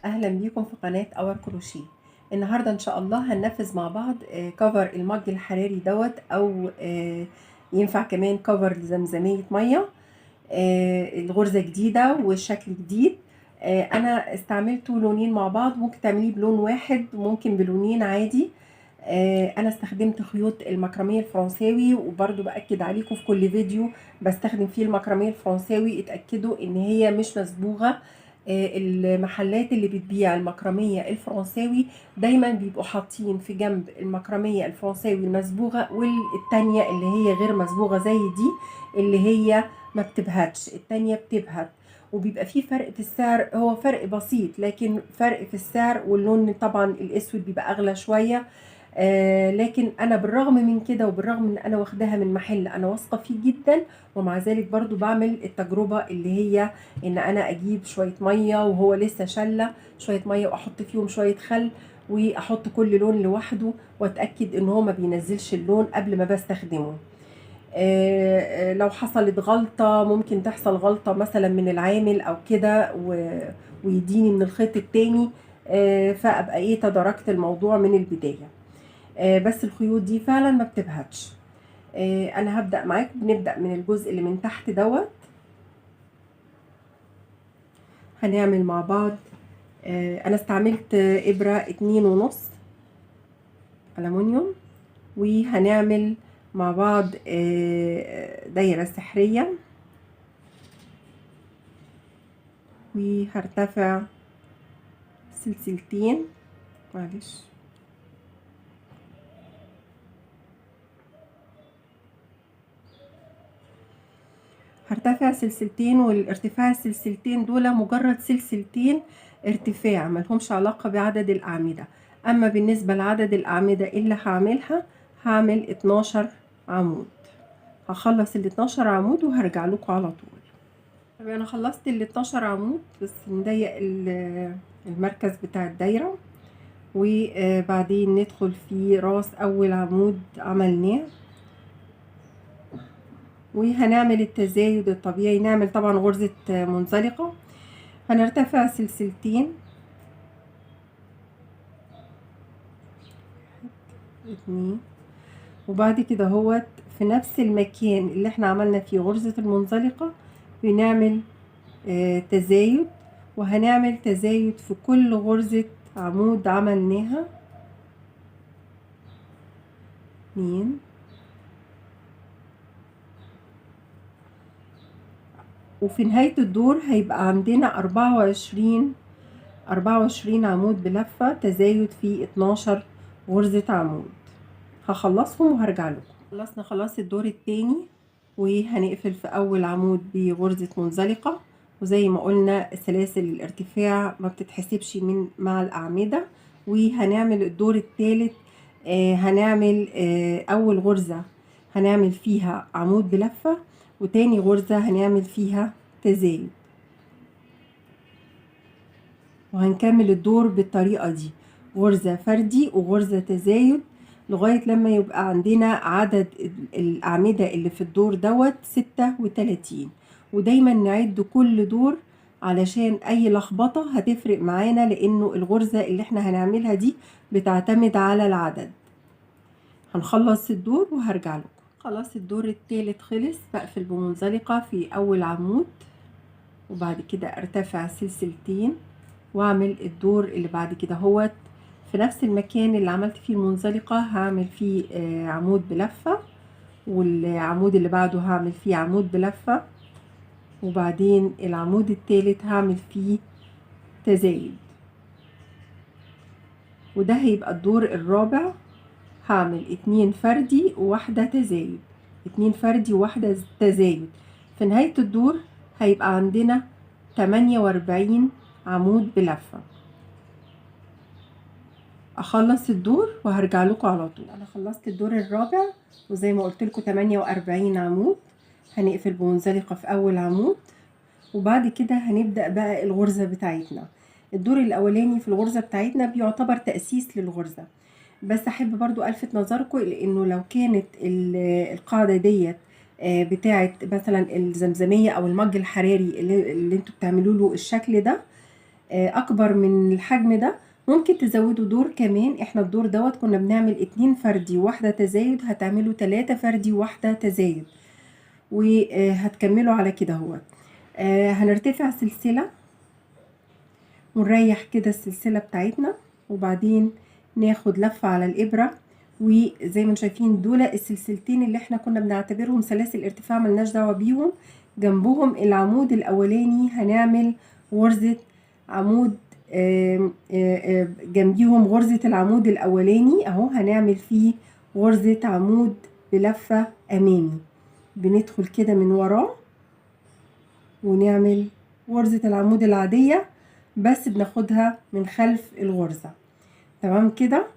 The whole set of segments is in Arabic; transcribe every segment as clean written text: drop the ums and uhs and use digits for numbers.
اهلا بيكم في قناة اور كروشيه. النهاردة ان شاء الله هننفذ مع بعض كفر المج الحراري دوت او ينفع كمان كفر لزمزمية مية. الغرزة جديدة والشكل جديد. انا استعملته لونين مع بعض، ممكن تعمليه بلون واحد ممكن بلونين عادي. انا استخدمت خيوط المكرمية الفرنساوي، وبرضو باكد عليكم في كل فيديو بستخدم فيه المكرمية الفرنساوي، اتاكدوا ان هي مش مصبوغة. المحلات اللي بتبيع المكرمية الفرنساوي دايما بيبقوا حاطين في جنب المكرمية الفرنساوي المصبوغة والتانية اللي هي غير مصبوغة زي دي، اللي هي ما بتبهتش، التانية بتبهت. وبيبقى فيه فرق في السعر، هو فرق بسيط لكن فرق في السعر، واللون طبعا الاسود بيبقى اغلى شوية. لكن انا بالرغم من كده وبالرغم ان انا واخداها من محل انا واثقه فيه جدا، ومع ذلك برضو بعمل التجربه اللي هي ان انا اجيب شويه ميه وهو لسه شله شويه ميه واحط فيهم شويه خل، واحط كل لون لوحده واتاكد ان هو ما بينزلش اللون قبل ما بستخدمه. لو حصلت غلطه، ممكن تحصل غلطه مثلا من العامل او كده ويديني من الخيط التاني، فابقى تداركت الموضوع من البدايه. بس الخيوط دي فعلا ما بتبهتش. انا هبدأ معاكم، بنبدأ من الجزء اللي من تحت دوت. هنعمل مع بعض. انا استعملت ابرة 2.5 ألمونيوم، وهنعمل مع بعض دايرة سحرية، وهرتفع سلسلتين. معلش، هرتفع سلسلتين، والارتفاع السلسلتين دول مجرد سلسلتين ارتفاع، ملهمش علاقة بعدد الأعمدة. أما بالنسبة لعدد الأعمدة اللي هعملها، هعمل 12 عمود. هخلص ال 12 عمود وهرجع لكم على طول. طب أنا خلصت ال 12 عمود، بس نضيق المركز بتاع الدايرة، وبعدين ندخل في راس أول عمود عملناه، وهنعمل التزايد الطبيعي. نعمل طبعا غرزة منزلقة. هنرتفع سلسلتين، 2، وبعد كده هو في نفس المكان اللي احنا عملنا فيه غرزة المنزلقة بنعمل تزايد، وهنعمل تزايد في كل غرزة عمود عملناها. 2، وفي نهاية الدور هيبقى عندنا 24 عمود بلفة تزايد في 12 غرزة عمود. هخلصهم وهرجع لكم. خلصنا خلاص الدور التاني، وهنقفل في اول عمود بغرزة منزلقة، وزي ما قلنا سلاسل الارتفاع ما بتتحسبش مع الاعمدة. وهنعمل الدور الثالث. هنعمل اول غرزة هنعمل فيها عمود بلفة، وتاني غرزة هنعمل فيها تزايد، وهنكمل الدور بالطريقة دي، غرزة فردي وغرزة تزايد، لغاية لما يبقى عندنا عدد الأعمدة اللي في الدور دوت 36. ودايما نعد كل دور علشان أي لخبطة هتفرق معانا، لأنه الغرزة اللي احنا هنعملها دي بتعتمد على العدد. هنخلص الدور وهرجع لكم. خلاص الدور التالت خلص. بقفل بمنزلقة في أول عمود، وبعد كده ارتفع سلسلتين، واعمل الدور اللي بعد كده هوت في نفس المكان اللي عملت فيه المنزلقة هعمل فيه عمود بلفة، والعمود اللي بعده هعمل فيه عمود بلفة، وبعدين العمود الثالث هعمل فيه تزايد. وده هيبقى الدور الرابع. هعمل 2 فردي وواحدة تزايد، 2 فردي وواحدة تزايد. في نهاية الدور هيبقى عندنا 48 عمود بلفة. اخلص الدور وهرجع لكم على طول. انا خلصت الدور الرابع، وزي ما قلت لكم 48 عمود. هنقفل بمنزلقة في اول عمود، وبعد كده هنبدأ بقى الغرزة بتاعتنا. الدور الاولاني في الغرزة بتاعتنا بيعتبر تأسيس للغرزة، بس احب برضو الفت نظركم لانه لو كانت القاعدة ديت بتاعت مثلا الزمزمية او المج الحراري اللي انتوا بتعملوا له الشكل ده، اكبر من الحجم ده ممكن تزودوا دور كمان. احنا الدور دوت كنا بنعمل 2 فردي وواحدة تزايد، هتعملوا 3 فردي وواحدة تزايد، وهتكملوا على كده اهوت. هنرتفع سلسلة ونريح كده السلسلة بتاعتنا، وبعدين ناخد لفة على الإبرة. وزي ما شايفين دول السلسلتين اللي احنا كنا بنعتبرهم سلاسل ارتفاع ملناش دعوة بيهم، جنبهم العمود الأولاني هنعمل غرزة عمود، جنبيهم غرزة العمود الأولاني اهو، هنعمل فيه غرزة عمود بلفة أمامي. بندخل كده من وراه ونعمل غرزة العمود العادية، بس بناخدها من خلف الغرزة. تمام كده.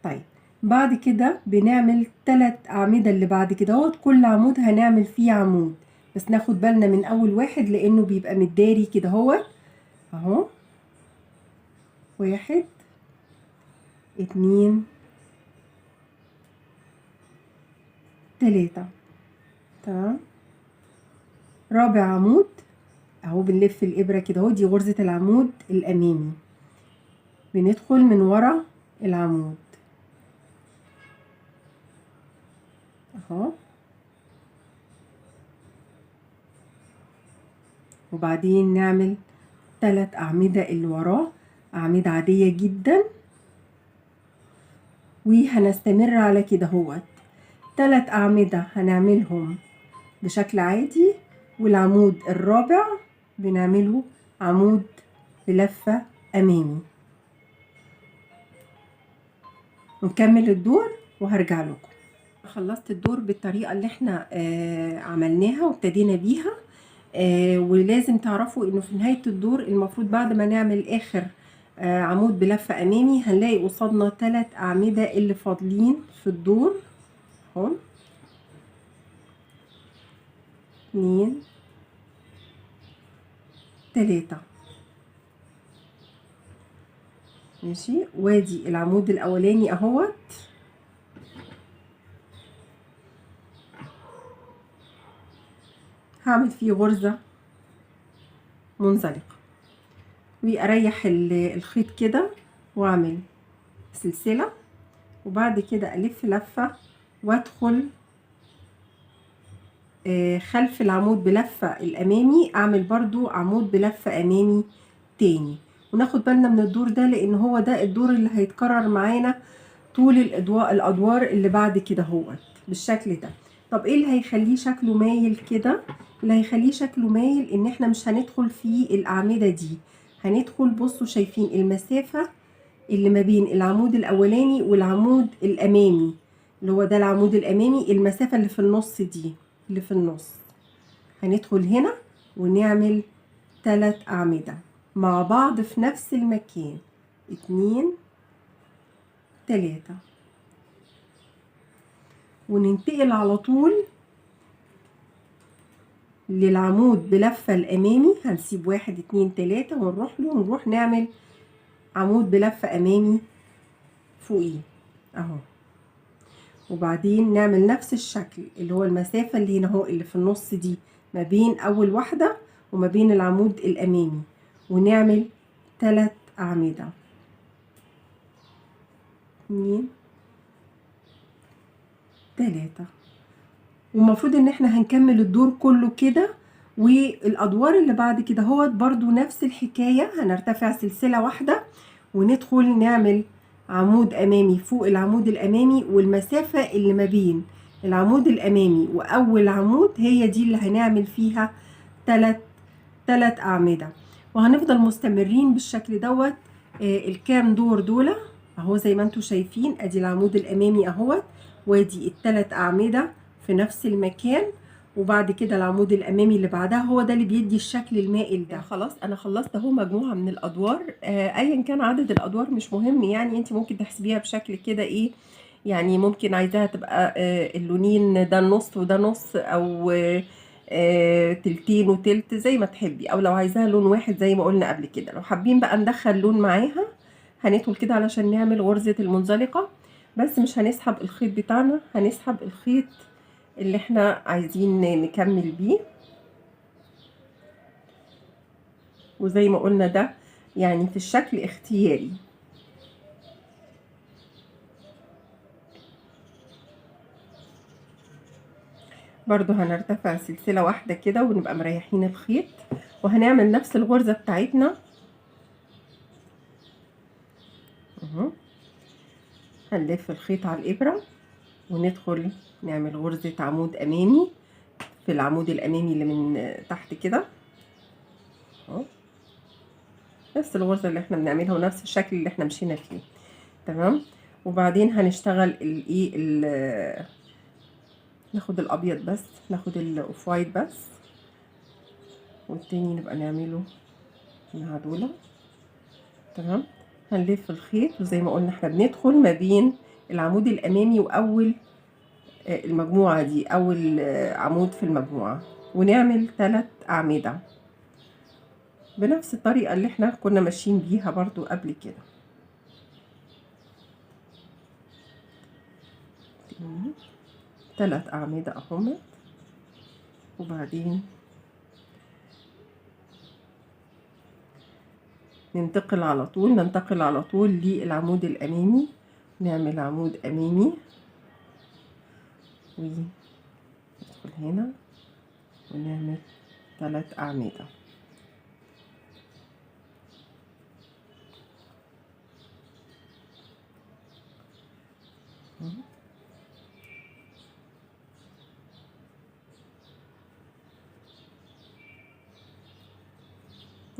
طيب بعد كده بنعمل 3 أعمدة اللي بعد كده اهوت، كل عمود هنعمل فيه عمود، بس ناخد بالنا من أول واحد لأنه بيبقى متداري كده اهوت اهو. 1 2 3. تمام. رابع عمود اهو بنلف الإبرة كده اهو، دي غرزة العمود الأمامي، بندخل من ورا العمود اهو، وبعدين نعمل 3 أعمدة اللي وراه، أعمدة عادية جدا، وهنستمر على كده اهوت. 3 أعمدة هنعملهم بشكل عادي، والعمود الرابع بنعمله عمود بلفة أمامي. نكمل الدور وهرجع لكم. خلصت الدور بالطريقة اللي احنا عملناها وابتدينا بيها. ولازم تعرفوا انه في نهاية الدور المفروض بعد ما نعمل اخر عمود بلفة امامي هنلاقي قصادنا 3 اعمدة اللي فاضلين في الدور اهو. 2 3 ماشي، وادي العمود الاولاني اهوت، هعمل فيه غرزة منزلقة واريح الخيط كده واعمل سلسلة، وبعد كده الف لفة وادخل خلف العمود بلفة الامامي، اعمل برضو عمود بلفة امامي تاني. وناخد بالنا من الدور ده لان هو ده الدور اللي هيتكرر معانا طول الادوار اللي بعد كده اهوت بالشكل ده. طب ايه اللي هيخليه شكله مايل كده؟ اللي هيخليه شكله مايل ان احنا مش هندخل في الاعمدة دي، هندخل بصوا شايفين المسافة اللي ما بين العمود الاولاني والعمود الامامي، اللي هو ده العمود الامامي، المسافة اللي في النص دي، اللي في النص هندخل هنا ونعمل 3 أعمدة مع بعض في نفس المكان. 2 3 وننتقل على طول للعمود بلفة الأمامي، هنسيب 1 2 3 ونروح له ونروح نعمل عمود بلفة أمامي فوقيه اهو، وبعدين نعمل نفس الشكل اللي هو المسافة اللي هنا اهو اللي في النص دي ما بين أول واحدة وما بين العمود الأمامي، ونعمل 3 أعمدة. 2 3. والمفروض ان احنا هنكمل الدور كله كده، والادوار اللي بعد كده هو برضو نفس الحكاية، هنرتفع سلسلة واحدة وندخل نعمل عمود امامي فوق العمود الامامي، والمسافة اللي ما بين العمود الامامي واول عمود هي دي اللي هنعمل فيها 3 اعمدة، وهنفضل مستمرين بالشكل دوت الكام دور دول اهو. زي ما انتم شايفين ادي العمود الامامي اهوت، وادي ال3 اعمدة في نفس المكان، وبعد كده العمود الامامي اللي بعدها هو ده اللي بيدي الشكل المائل ده. خلاص انا خلصت اهو مجموعه من الادوار، ايا كان عدد الادوار مش مهم، يعني انت ممكن تحسبيها بشكل كده ايه، يعني ممكن عايزاها تبقى اللونين ده نص وده نص، او تلتين وتلت زي ما تحبي، او لو عايزاها لون واحد زي ما قلنا قبل كده. لو حابين بقى ندخل لون معاها هندخل كده علشان نعمل غرزة المنزلقة، بس مش هنسحب الخيط بتاعنا، هنسحب الخيط اللي احنا عايزين نكمل بيه. وزي ما قلنا ده يعني في الشكل اختياري. برضو هنرتفع سلسلة واحدة كده ونبقى مريحين الخيط، وهنعمل نفس الغرزة بتاعتنا اهو. هنلف الخيط على الإبرة وندخل نعمل غرزة عمود أمامي في العمود الأمامي اللي من تحت كده اهو، نفس الغرزة اللي احنا بنعملها ونفس الشكل اللي احنا مشينا فيه. تمام. وبعدين هنشتغل الايه ناخد الابيض بس، ناخد الاوف وايت بس، والتاني نبقى نعمله مع دول. تمام. هنلف الخيط وزي ما قلنا احنا بندخل ما بين العمود الامامي واول المجموعة دي، اول عمود في المجموعة، ونعمل 3 اعمدة بنفس الطريقة اللي احنا كنا ماشيين بيها برضو قبل كده. 3 اعمدة اهمت، وبعدين ننتقل على طول للعمود الامامي، نعمل عمود امامي وندخل هنا ونعمل 3 اعمدة.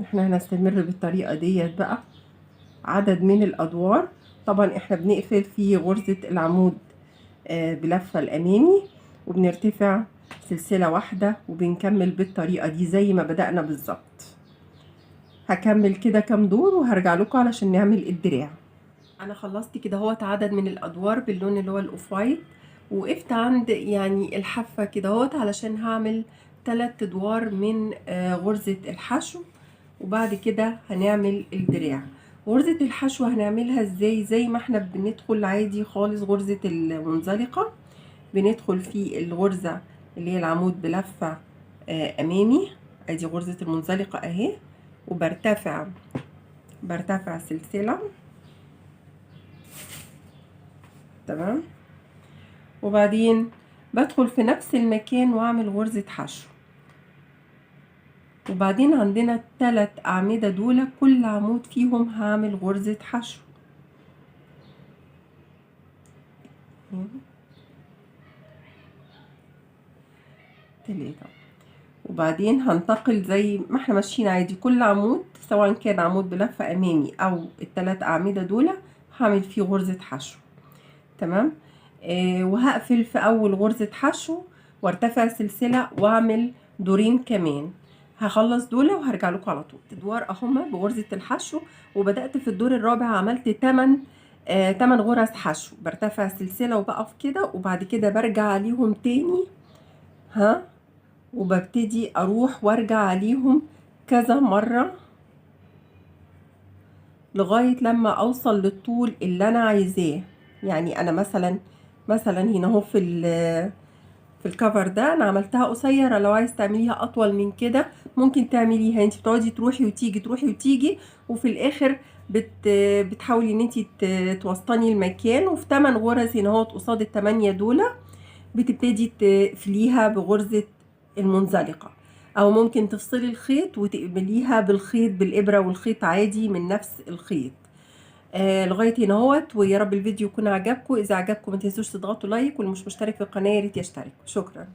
احنا هنستمر بالطريقة ديت بقى عدد من الادوار. طبعا احنا بنقفل في غرزة العمود بلفة الامامي، وبنرتفع سلسلة واحدة، وبنكمل بالطريقة دي زي ما بدأنا بالظبط. هكمل كده كام دور وهرجع لكم علشان نعمل الدراع. انا خلصت كده اهوت عدد من الادوار باللون اللي هو الاوف وايت، وقفت عند يعني الحافة كده اهوت علشان هعمل 3 ادوار من غرزة الحشو، وبعد كده هنعمل الدراع. غرزة الحشو هنعملها ازاي؟ زي ما احنا بندخل عادي خالص غرزة المنزلقة، بندخل في الغرزة اللي هي العمود بلفة امامي، ادي غرزة المنزلقة اهي، وبرتفع سلسلة. تمام. وبعدين بدخل في نفس المكان واعمل غرزة حشو، وبعدين عندنا 3 أعمدة دول كل عمود فيهم هعمل غرزة حشو. تلاتة. وبعدين هنتقل زي ما احنا ماشيين عادي، كل عمود سواء كان عمود بلفة أمامي أو ال3 أعمدة دول هعمل فيه غرزة حشو. تمام. وهقفل في أول غرزة حشو وارتفع سلسلة واعمل دورين كمان. هخلص دول وهرجع لكم على طول. ادوار اهما بغرزة الحشو، وبدأت في الدور الرابع عملت 8 غرز حشو، برتفع سلسلة وبقف كده، وبعد كده برجع عليهم تاني وببتدي اروح وارجع عليهم كذا مرة لغاية لما اوصل للطول اللي انا عايزاه. يعني انا مثلا هنا اهو في الكفر ده انا عملتها قصيره، لو عايز تعمليها اطول من كده ممكن تعمليها. انت بتقعدي تروحي وتيجي وفي الاخر بتحاولي ان انت توسطني المكان، وفي 8 غرز هنا اهو قصاد ال8 دول بتبتدي تقفليها بغرزه المنزلقه، او ممكن تفصلي الخيط وتقبليها بالخيط بالابره والخيط عادي من نفس الخيط. لغايه هنا اهوت. ويا رب الفيديو يكون عجبكم. اذا عجبكم ما تنسوش تضغطوا لايك، واللي مش مشترك في القناه يا ريت يشترك. شكرا.